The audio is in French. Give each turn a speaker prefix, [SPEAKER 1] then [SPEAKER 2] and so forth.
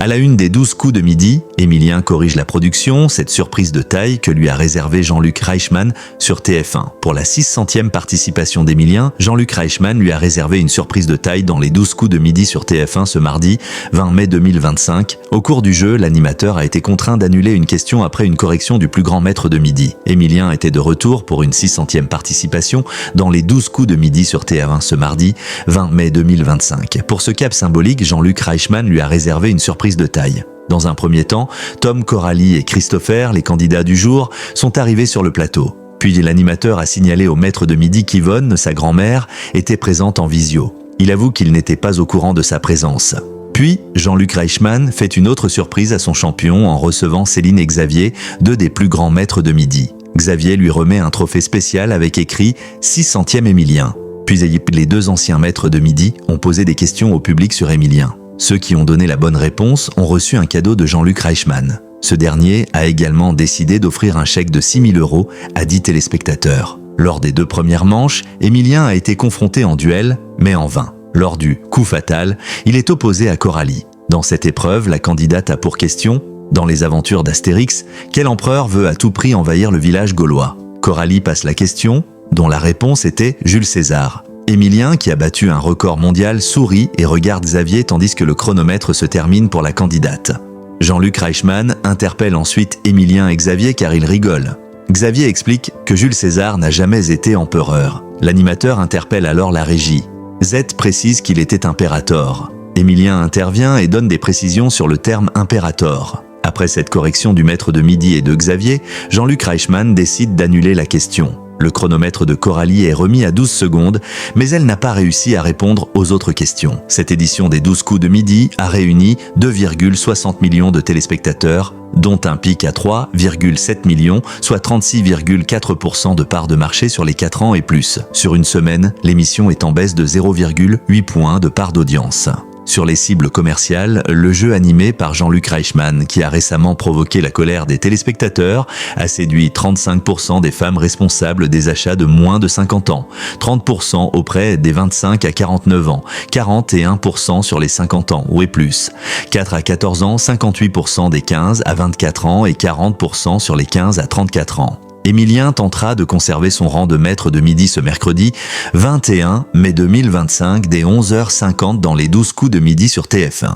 [SPEAKER 1] À la une des 12 coups de midi, Emilien corrige la production, cette surprise de taille que lui a réservé Jean-Luc Reichmann sur TF1. Pour la 600e participation d'Emilien, Jean-Luc Reichmann lui a réservé une surprise de taille dans les 12 coups de midi sur TF1 ce mardi 20 mai 2025. Au cours du jeu, l'animateur a été contraint d'annuler une question après une correction du plus grand maître de midi. Emilien était de retour pour une 600e participation dans les 12 coups de midi sur TF1 ce mardi 20 mai 2025. Pour ce cap symbolique, Jean-Luc Reichmann lui a réservé une surprise de taille. Dans un premier temps, Tom, Coralie et Christopher, les candidats du jour, sont arrivés sur le plateau. Puis l'animateur a signalé au maître de midi qu'Yvonne, sa grand-mère, était présente en visio. Il avoue qu'il n'était pas au courant de sa présence. Puis, Jean-Luc Reichmann fait une autre surprise à son champion en recevant Céline et Xavier, deux des plus grands maîtres de midi. Xavier lui remet un trophée spécial avec écrit « 600e Emilien ». Puis les deux anciens maîtres de midi ont posé des questions au public sur Emilien. Ceux qui ont donné la bonne réponse ont reçu un cadeau de Jean-Luc Reichmann. Ce dernier a également décidé d'offrir un chèque de 6 000 € à 10 téléspectateurs. Lors des deux premières manches, Emilien a été confronté en duel, mais en vain. Lors du coup fatal, il est opposé à Coralie. Dans cette épreuve, la candidate a pour question, dans les aventures d'Astérix, quel empereur veut à tout prix envahir le village gaulois? Coralie passe la question, dont la réponse était Jules César. Emilien, qui a battu un record mondial, sourit et regarde Xavier tandis que le chronomètre se termine pour la candidate. Jean-Luc Reichmann interpelle ensuite Emilien et Xavier car ils rigolent. Xavier explique que Jules César n'a jamais été empereur. L'animateur interpelle alors la régie. Z précise qu'il était impérator. Emilien intervient et donne des précisions sur le terme impérator. Après cette correction du maître de midi et de Xavier, Jean-Luc Reichmann décide d'annuler la question. Le chronomètre de Coralie est remis à 12 secondes, mais elle n'a pas réussi à répondre aux autres questions. Cette édition des 12 coups de midi a réuni 2,60 millions de téléspectateurs, dont un pic à 3,7 millions, soit 36,4% de part de marché sur les 4 ans et plus. Sur une semaine, l'émission est en baisse de 0,8 points de part d'audience. Sur les cibles commerciales, le jeu animé par Jean-Luc Reichmann, qui a récemment provoqué la colère des téléspectateurs, a séduit 35% des femmes responsables des achats de moins de 50 ans, 30% auprès des 25 à 49 ans, 41% sur les 50 ans ou et plus, 4 à 14 ans, 58% des 15 à 24 ans et 40% sur les 15 à 34 ans. Emilien tentera de conserver son rang de maître de midi ce mercredi 21 mai 2025 dès 11h50 dans les 12 coups de midi sur TF1.